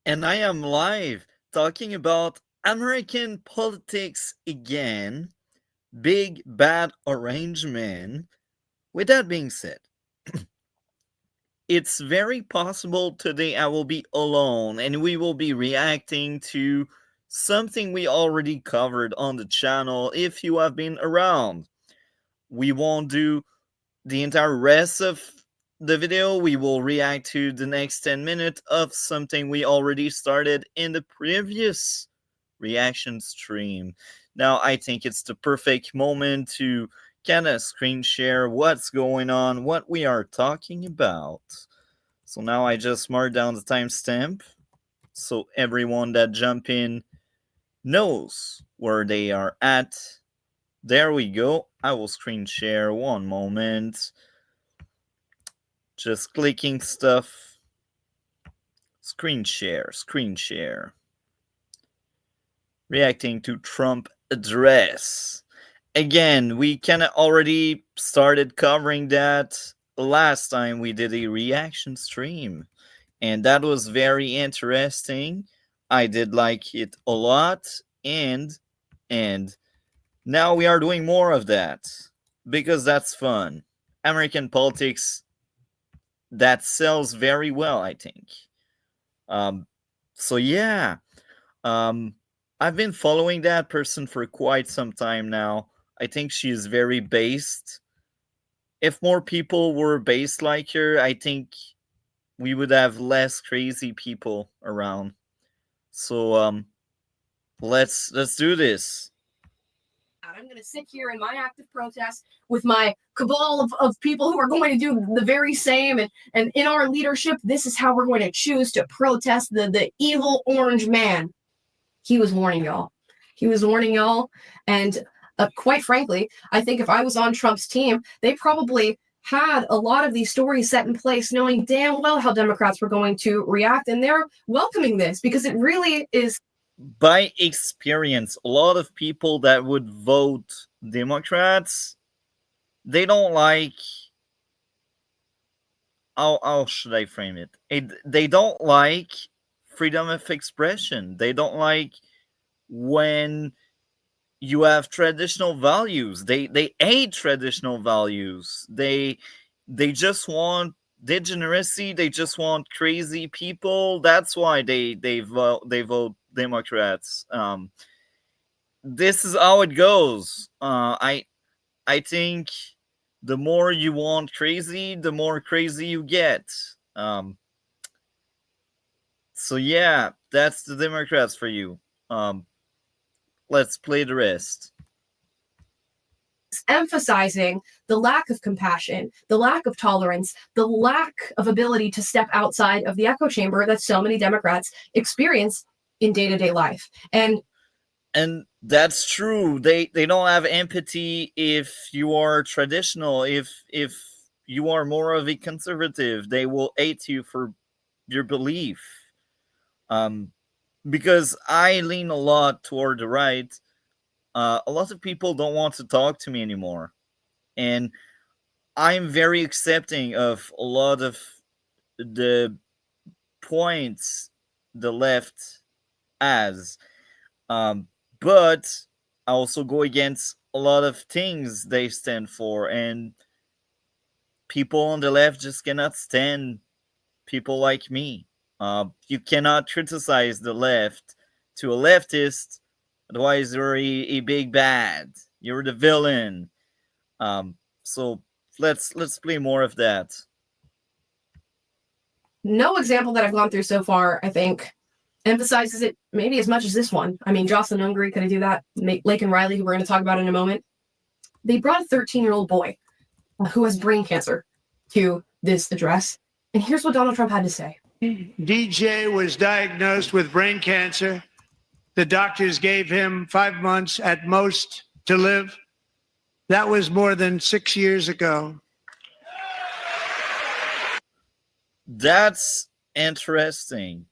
And I am live talking about American politics again. Big bad orange man. With that being said, it's very possible today I will be alone and we will be reacting to something we already covered on the channel if you have been around. We won't do the entire rest of the video. We will react to the next 10 minutes of something we already started in the previous reaction stream. Now, I think it's the perfect moment to kind of screen share what's going on, what we are talking about. So now I just mark down the timestamp so everyone that jump in knows where they are at. There we go. I will screen share one moment. Just clicking stuff. Screen share, screen share. Reacting to Trump address. Again, we kind of already started covering that last time we did a reaction stream. And that was very interesting. I did like it a lot. And now we are doing more of that because that's fun. American politics, that sells very well, I think. Um, so yeah, I've been following that person for quite some time now. I think she's very based. If more people were based like her, I think we would have less crazy people around. So let's do this. I'm going to sit here in my active protest with my cabal of people who are going to do the very same. And in our leadership, this is how we're going to choose to protest the evil orange man. He was warning y'all. He was warning y'all. And quite frankly, I think if I was on Trump's team, they probably had a lot of these stories set in place, knowing damn well how Democrats were going to react. And they're welcoming this because it really is. By experience, a lot of people that would vote Democrats, they don't like, how should I frame it? They don't like freedom of expression. They don't like when you have traditional values. They hate traditional values. They just want degeneracy. They just want crazy people. That's why they vote Democrats. This is how it goes. I think the more you want crazy, the more crazy you get. Um, so yeah, that's the Democrats for you. Um, let's play the rest. Emphasizing the lack of compassion, the lack of tolerance, the lack of ability to step outside of the echo chamber that so many Democrats experience in day-to-day life. And that's true. They don't have empathy if you are traditional. If you are more of a conservative, they will hate you for your belief. Um, because I lean a lot toward the right. A lot of people don't want to talk to me anymore, and I'm very accepting of a lot of the points the left has. Um, but I also go against a lot of things they stand for, and people on the left just cannot stand people like me. You cannot criticize the left to a leftist, otherwise you're a big bad. You're the villain. So let's play more of that. No example that I've gone through so far, I think, emphasizes it maybe as much as this one. I mean, Jocelyn Ungary could do that. Lake and Riley, who we're going to talk about in a moment, they brought a 13-year-old boy who has brain cancer to this address. And here's what Donald Trump had to say. DJ was diagnosed with brain cancer. The doctors gave him 5 months at most to live. That was more than 6 years ago. That's interesting.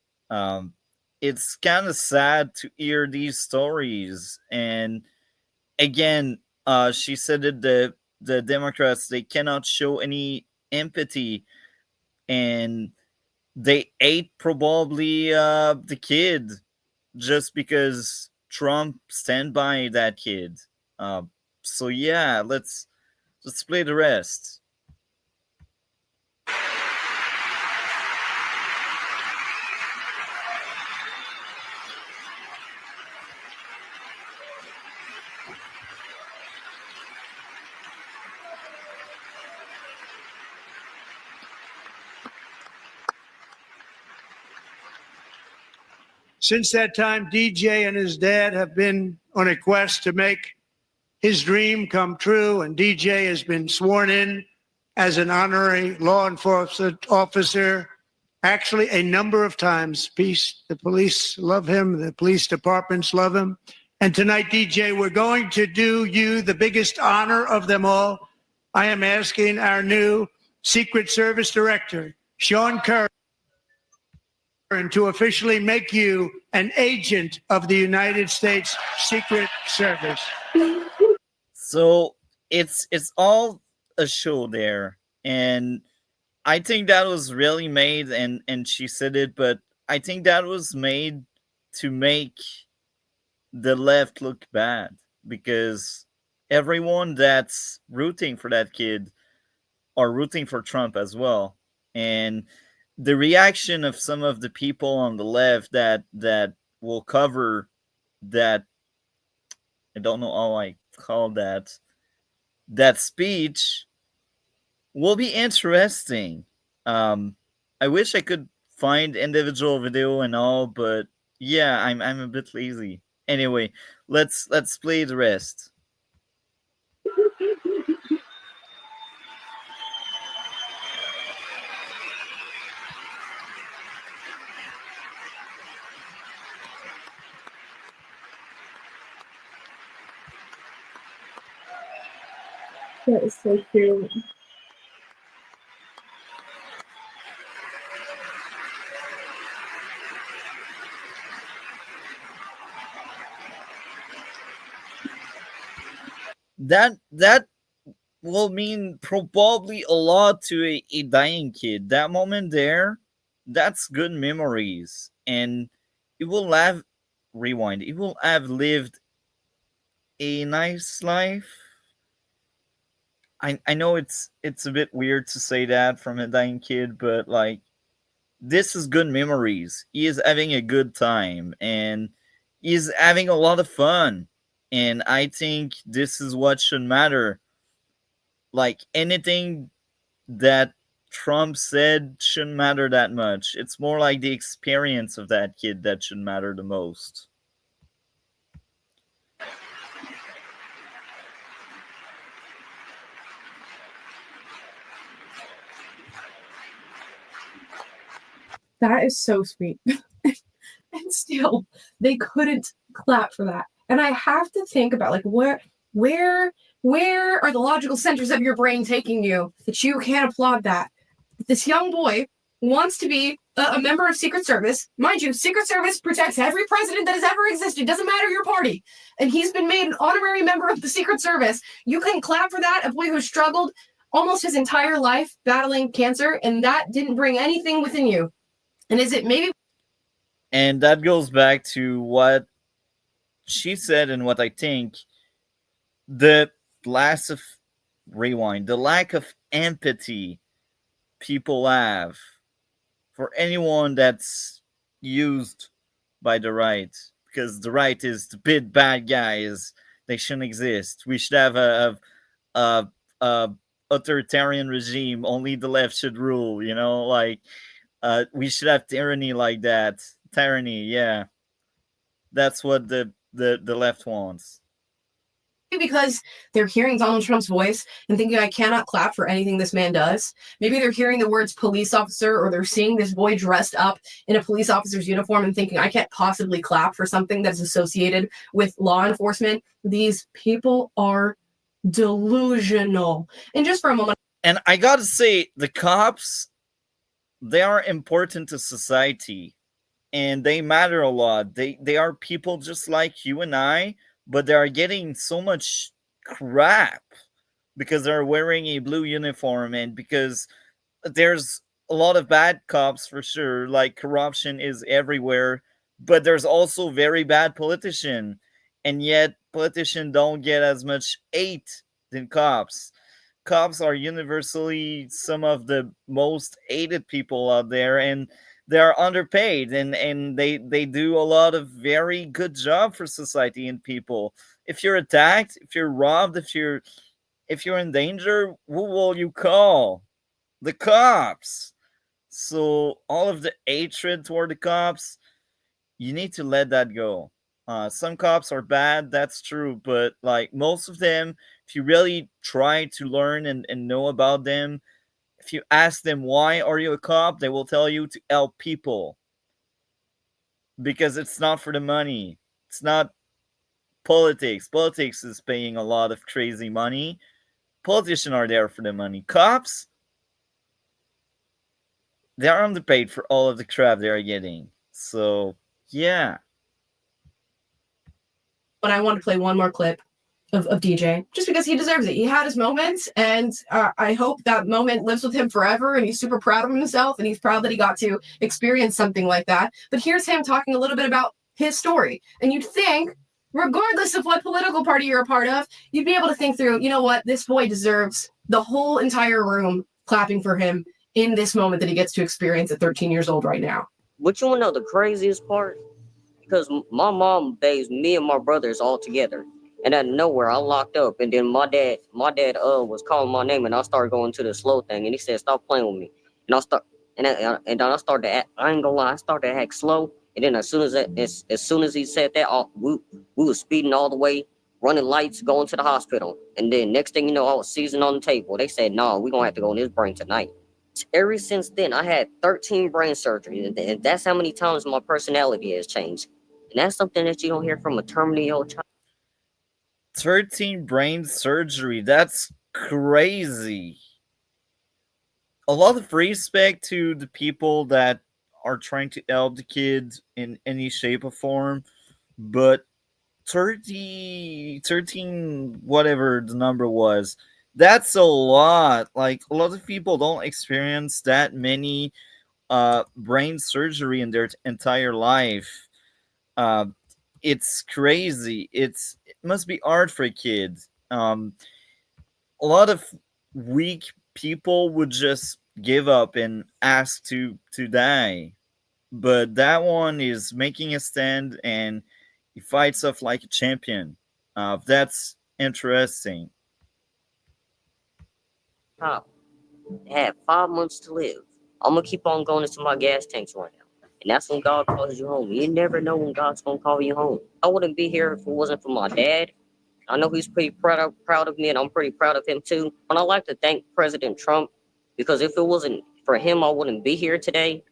It's kind of sad to hear these stories. And again, she said that the Democrats, they cannot show any empathy, and they ate probably the kid just because Trump stand by that kid. Uh, so yeah, let's play the rest. Since that time, DJ and his dad have been on a quest to make his dream come true, and DJ has been sworn in as an honorary law enforcement officer actually a number of times. The police love him, the police departments love him. And tonight, DJ, we're going to do you the biggest honor of them all. I am asking our new Secret Service Director, Sean Curran, to officially make you an agent of the United States Secret Service. So it's all a show there, and I think that was really made, and she said it, but I think that was made to make the left look bad, because everyone that's rooting for that kid are rooting for Trump as well. And the reaction of some of the people on the left that will cover that, I don't know how I call that speech, will be interesting. I wish I could find individual video and all, but yeah, I'm a bit lazy. Anyway, let's play the rest. That is so cute. That will mean probably a lot to a dying kid. That moment there, that's good memories, and it will have rewind. It will have lived a nice life. I know it's a bit weird to say that from a dying kid, but like, this is good memories. He is having a good time, and he's having a lot of fun. And I think this is what should matter. Like, anything that Trump said shouldn't matter that much. It's more like the experience of that kid that should matter the most. That is so sweet. And still, they couldn't clap for that. And I have to think about, like, where are the logical centers of your brain taking you that you can't applaud that? This young boy wants to be a member of Secret Service. Mind you, Secret Service protects every president that has ever existed. Doesn't matter your party. And he's been made an honorary member of the Secret Service. You can clap for that, a boy who struggled almost his entire life battling cancer, and that didn't bring anything within you. And is it maybe? And that goes back to what she said and what I think. The lack of rewind, the lack of empathy people have for anyone that's used by the right, because the right is the big bad guys. They shouldn't exist. We should have a authoritarian regime. Only the left should rule. Like, we should have tyranny like that. Tyranny, yeah, that's what the left wants. Because they're hearing Donald Trump's voice and thinking, I cannot clap for anything this man does. Maybe they're hearing the words police officer, or they're seeing this boy dressed up in a police officer's uniform and thinking, I can't possibly clap for something that's associated with law enforcement. These people are delusional. And just for a moment. And I gotta say, the cops, they are important to society, and they matter a lot. They are people just like you and I, but they are getting so much crap because they're wearing a blue uniform, and because there's a lot of bad cops for sure. Like corruption is everywhere, but there's also very bad politicians, and yet politicians don't get as much hate than cops. Cops are universally some of the most hated people out there, and they are underpaid, and they do a lot of very good job for society and people. If you're attacked, if you're robbed, if you're in danger, who will you call? The cops. So all of the hatred toward the cops, you need to let that go. Some cops are bad, that's true, but like most of them, if you really try to learn and know about them, if you ask them why are you a cop, they will tell you to help people because it's not for the money. It's not politics. Politics is paying a lot of crazy money. Politicians are there for the money. Cops, they are underpaid for all of the crap they are getting. So yeah. But I want to play one more clip of DJ just because he deserves it. He had his moments, and I hope that moment lives with him forever. And he's super proud of himself, and he's proud that he got to experience something like that. But here's him talking a little bit about his story. And you'd think, regardless of what political party you're a part of, you'd be able to think through, you know what, this boy deserves the whole entire room clapping for him in this moment that he gets to experience at 13 years old right now. But you want to know the craziest part? Because my mom bathes me and my brothers all together. And out of nowhere, I locked up. And then my dad was calling my name, and I started going to the slow thing. And he said, "Stop playing with me." And then I started to act. I ain't gonna lie, I started to act slow. And then as soon as he said that, we was speeding all the way, running lights, going to the hospital. And then next thing you know, I was seizing on the table. They said, "No, we're gonna have to go in his brain tonight." Ever since then, I had 13 brain surgeries, and that's how many times my personality has changed. And that's something that you don't hear from a terminally ill child. 13 brain surgery. That's crazy. A lot of respect to the people that are trying to help the kids in any shape or form, but 13, whatever the number was, that's a lot. Like, a lot of people don't experience that many brain surgery in their entire life. Uh, it's crazy. It must be hard for a kid. A lot of weak people would just give up and ask to die, but that one is making a stand and he fights off like a champion. That's interesting. I had 5 months to live. I'm gonna keep on going until my gas tanks run out. And that's when God calls you home. You never know when God's gonna call you home. I wouldn't be here if it wasn't for my dad. I know he's pretty proud of me, and I'm pretty proud of him too. And I'd like to thank President Trump, because if it wasn't for him, I wouldn't be here today.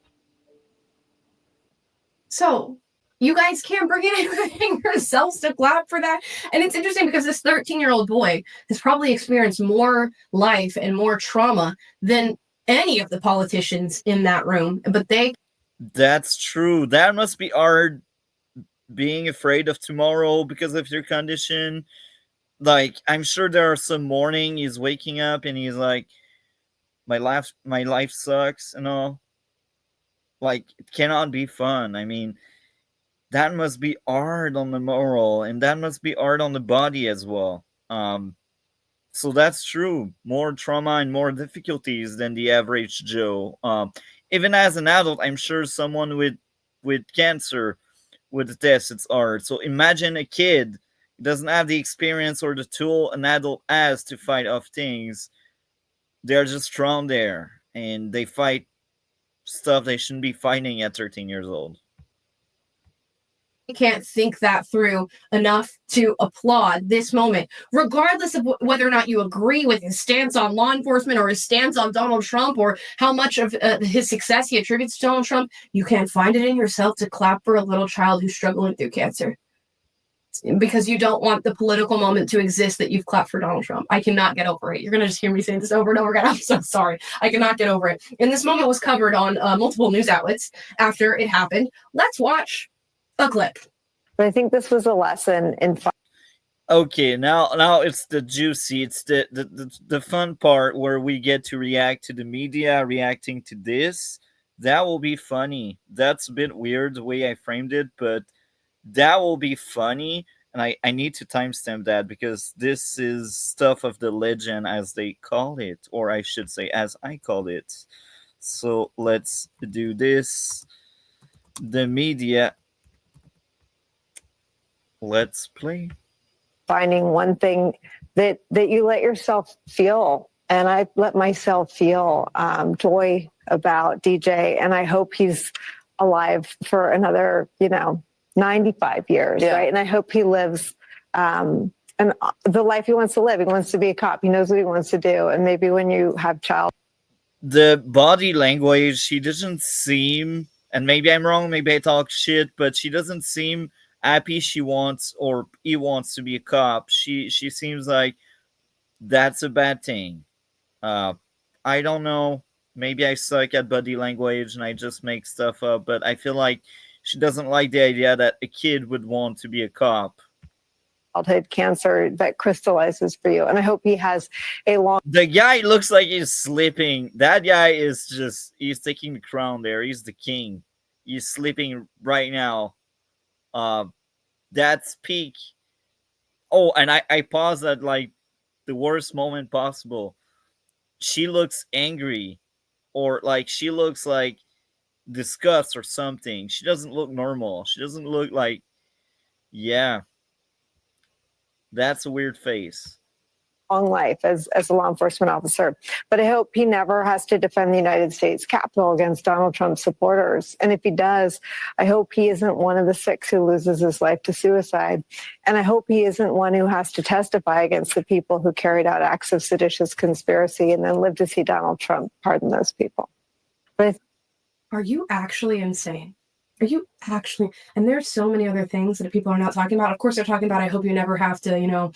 So you guys can't bring anything yourselves to clap for that. And it's interesting because this 13-year-old boy has probably experienced more life and more trauma than any of the politicians in that room. But That's true. That must be hard being afraid of tomorrow because of your condition. Like, I'm sure there are some morning he's waking up and he's like, my life sucks and all. Like, it cannot be fun. I mean, that must be hard on the moral and that must be hard on the body as well. So that's true. More trauma and more difficulties than the average Joe. Even as an adult, I'm sure someone with cancer would attest it's hard. So imagine a kid who doesn't have the experience or the tool an adult has to fight off things. They're just thrown there and they fight stuff they shouldn't be fighting at 13 years old. can't think that through enough to applaud this moment, regardless of whether or not you agree with his stance on law enforcement or his stance on Donald Trump or how much of his success he attributes to Donald Trump. You can't find it in yourself to clap for a little child who's struggling through cancer because you don't want the political moment to exist that you've clapped for Donald Trump. I cannot get over it. You're going to just hear me saying this over and over again. I'm so sorry. I cannot get over it. And this moment was covered on multiple news outlets after it happened. Let's watch a clip. But I think this was a lesson in Okay, now it's the juicy, it's the fun part where we get to react to the media reacting to this. That will be funny. That's a bit weird the way I framed it, but that will be funny. And I need to timestamp that because this is stuff of the legend, as they call it, or I should say, as I call it. So let's do this. The media. Let's play. Finding one thing that you let yourself feel, and I let myself feel joy about DJ, and I hope he's alive for another 95 years, Yeah. right? And I hope he lives and the life he wants to live. He wants to be a cop. He knows what he wants to do. And maybe when you have child, The body language, she doesn't seem, and maybe I'm wrong, maybe I talk shit, but she doesn't seem happy she wants or he wants to be a cop. She seems like that's a bad thing. uh I don't know, maybe I suck at body language and I just make stuff up, but I feel like she doesn't like the idea that a kid would want to be a cop. childhood cancer that crystallizes for you. And I hope he has a long. The guy looks like he's sleeping. That guy is just, he's taking the crown there. He's the king. He's sleeping right now. Uh, that's peak. Oh, and I paused at like the worst moment possible. She looks angry, or like she looks like disgust or something. She doesn't look normal. She doesn't look like, yeah, that's a weird face. Long life as a law enforcement officer. But I hope he never has to defend the United States Capitol against Donald Trump's supporters. And if he does, I hope he isn't one of the 6 who loses his life to suicide. And I hope he isn't one who has to testify against the people who carried out acts of seditious conspiracy and then live to see Donald Trump pardon those people. But Are you actually insane? Are you actually? And there's so many other things that people are not talking about. Of course, they're talking about, I hope you never have to,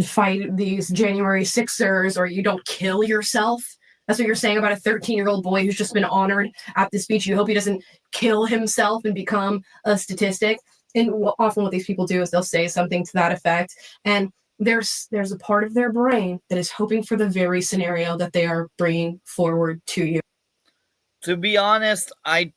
fight these January 6ers or you don't kill yourself. That's what you're saying about a 13-year-old boy who's just been honored at the speech. You hope he doesn't kill himself and become a statistic. And often what these people do is they'll say something to that effect. And there's a part of their brain that is hoping for the very scenario that they are bringing forward to you. To be honest, I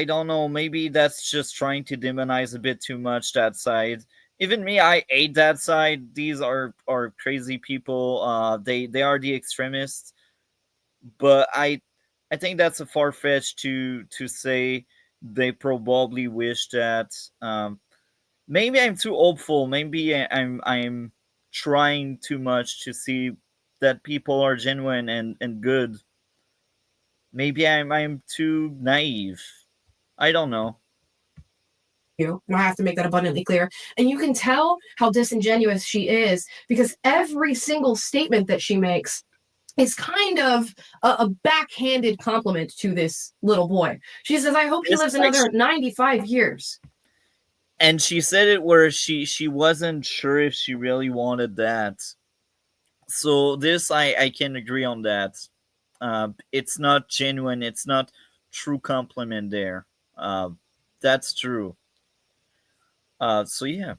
don't know. Maybe that's just trying to demonize a bit too much that side. Even me, I hate that side. These are crazy people. They are the extremists. But I think that's a far fetched to say. They probably wish that. Maybe I'm too hopeful. Maybe I'm trying too much to see that people are genuine and good. Maybe I'm too naive. I don't know. You. And I have to make that abundantly clear. And you can tell how disingenuous she is because every single statement that she makes is kind of a backhanded compliment to this little boy. She says, I hope he It's lives like another 95 years. And she said it where she wasn't sure if she really wanted that. So this I can agree on that. It's not genuine. It's not true compliment there. That's true. So yeah.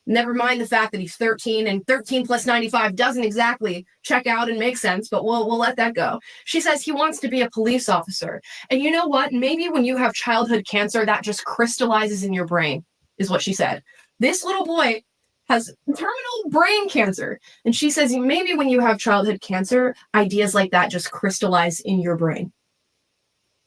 Never mind the fact that he's 13 and 13 plus 95 doesn't exactly check out and make sense, but we'll let that go. She says he wants to be a police officer. And you know what? Maybe when you have childhood cancer, that just crystallizes in your brain, is what she said. This little boy has terminal brain cancer. And she says maybe when you have childhood cancer, ideas like that just crystallize in your brain.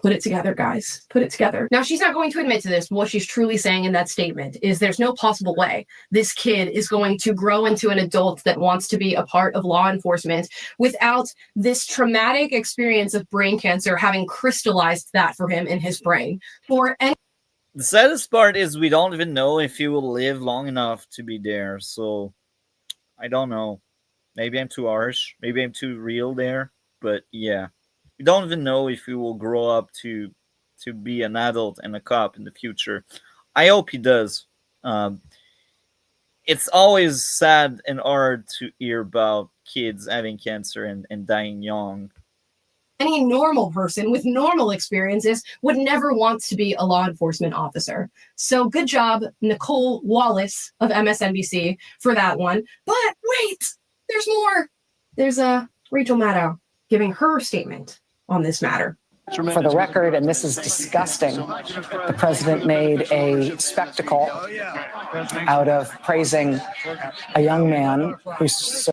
Put it together, guys. Put it together. Now, she's not going to admit to this. What she's truly saying in that statement is there's no possible way this kid is going to grow into an adult that wants to be a part of law enforcement without this traumatic experience of brain cancer having crystallized that for him in his brain. The saddest part is we don't even know if he will live long enough to be there. So I don't know. Maybe I'm too harsh. Maybe I'm too real there. But yeah. We don't even know if he will grow up to be an adult and a cop in the future. I hope he does. It's always sad and hard to hear about kids having cancer and dying young. Any normal person with normal experiences would never want to be a law enforcement officer. So good job, Nicole Wallace of MSNBC, for that one. But wait, there's more. There's Rachel Maddow giving her statement on this matter. For the record, and this is disgusting, the president made a spectacle out of praising a young man who's.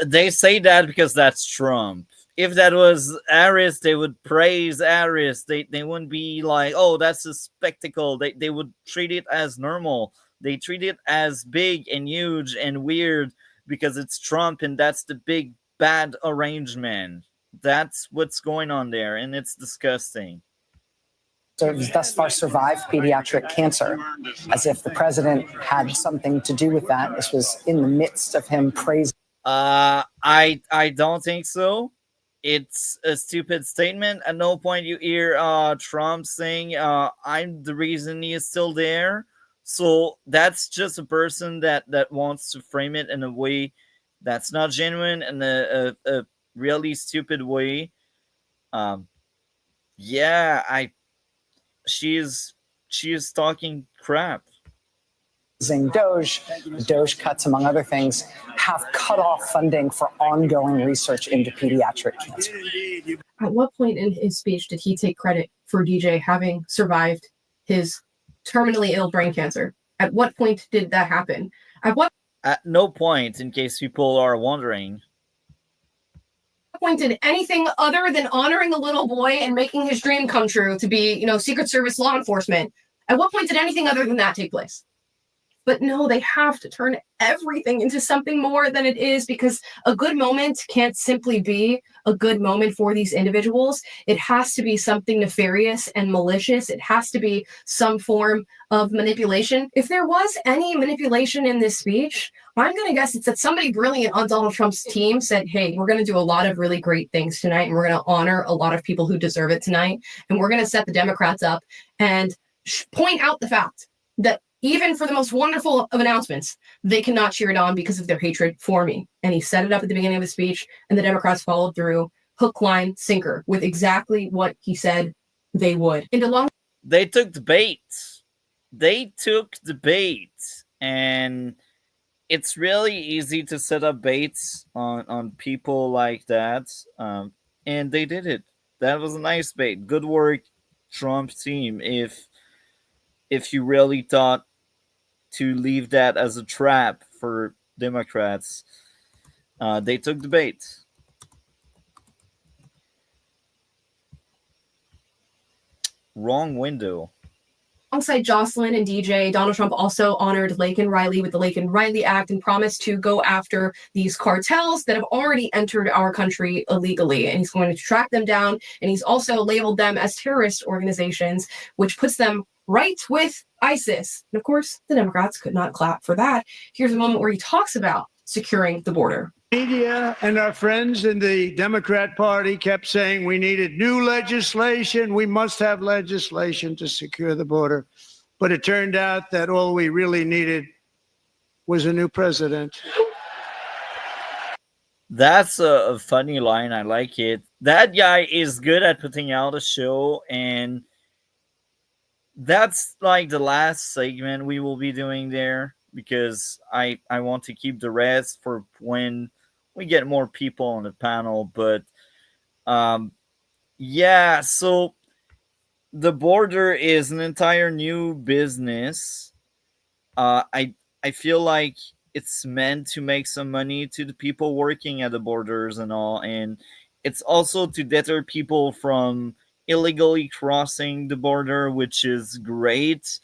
They say that because that's Trump. If that was Harris, they would praise Harris. They wouldn't be like, oh, that's a spectacle. They would treat it as normal. They treat it as big and huge and weird because it's Trump and that's the big bad arrangement. That's what's going on there, and it's disgusting. Thus far survived pediatric cancer, as if the president had something to do with that. This was in the midst of him praising. I don't think so. It's a stupid statement. At no point you hear Trump saying I'm the reason he is still there. So that's just a person that wants to frame it in a way that's not genuine and a really stupid way. Yeah, she is talking crap. Doge cuts, among other things, have cut off funding for ongoing research into pediatric cancer. At what point in his speech did he take credit for DJ having survived his terminally ill brain cancer? At what point did that happen? At no point, in case people are wondering. Point did anything other than honoring a little boy and making his dream come true to be, Secret Service law enforcement? At what point did anything other than that take place? But no, they have to turn everything into something more than it is, because a good moment can't simply be a good moment for these individuals. It has to be something nefarious and malicious. It has to be some form of manipulation. If there was any manipulation in this speech, I'm going to guess it's that somebody brilliant on Donald Trump's team said, hey, we're going to do a lot of really great things tonight, and we're going to honor a lot of people who deserve it tonight, and we're going to set the Democrats up and point out the fact that even for the most wonderful of announcements, they cannot cheer it on because of their hatred for me. And he set it up at the beginning of his speech, and the Democrats followed through hook, line, sinker with exactly what he said they would. They took the bait. And it's really easy to set up baits on people like that. And they did it. That was a nice bait. Good work, Trump team. If you really thought to leave that as a trap for Democrats, they took the bait. Wrong window. Alongside Jocelyn and DJ, Donald Trump also honored Laken Riley with the Laken Riley Act and promised to go after these cartels that have already entered our country illegally. And he's going to track them down. And he's also labeled them as terrorist organizations, which puts them right with ISIS. And of course, the Democrats could not clap for that. Here's a moment where he talks about securing the border. Media and our friends in the Democrat Party kept saying we needed new legislation. We must have legislation to secure the border. But it turned out that all we really needed was a new president. That's a funny line. I like it. That guy is good at putting out a show, and that's like the last segment we will be doing there, because I want to keep the rest for when we get more people on the panel. But yeah, so the border is an entire new business. I feel like it's meant to make some money to the people working at the borders and all, and it's also to deter people from illegally crossing the border, which is great.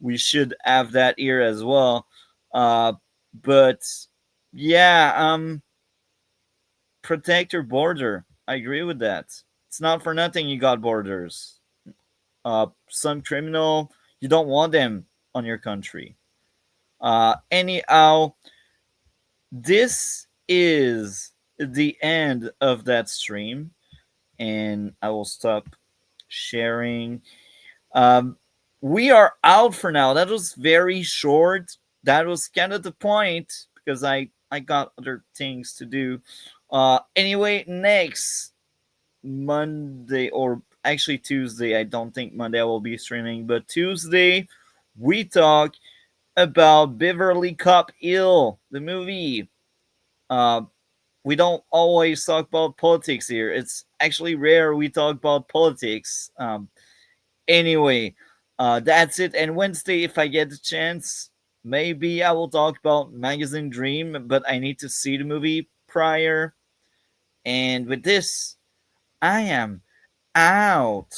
We should have that here as well. But yeah, protect your border. I agree with that. It's not for nothing you got borders. Some criminal, you don't want them on your country. Anyhow, this is the end of that stream, and I will stop sharing. We are out for now. That was very short. That was kind of the point, because I got other things to do. Anyway, next Monday, or actually Tuesday. I don't think Monday I will be streaming, but Tuesday we talk about Beverly Cop Hill, the movie. Uh, we don't always talk about politics here. It's actually rare we talk about politics. Anyway, that's it. And Wednesday, if I get the chance, maybe I will talk about Magazine Dream, but I need to see the movie prior. And with this, I am out.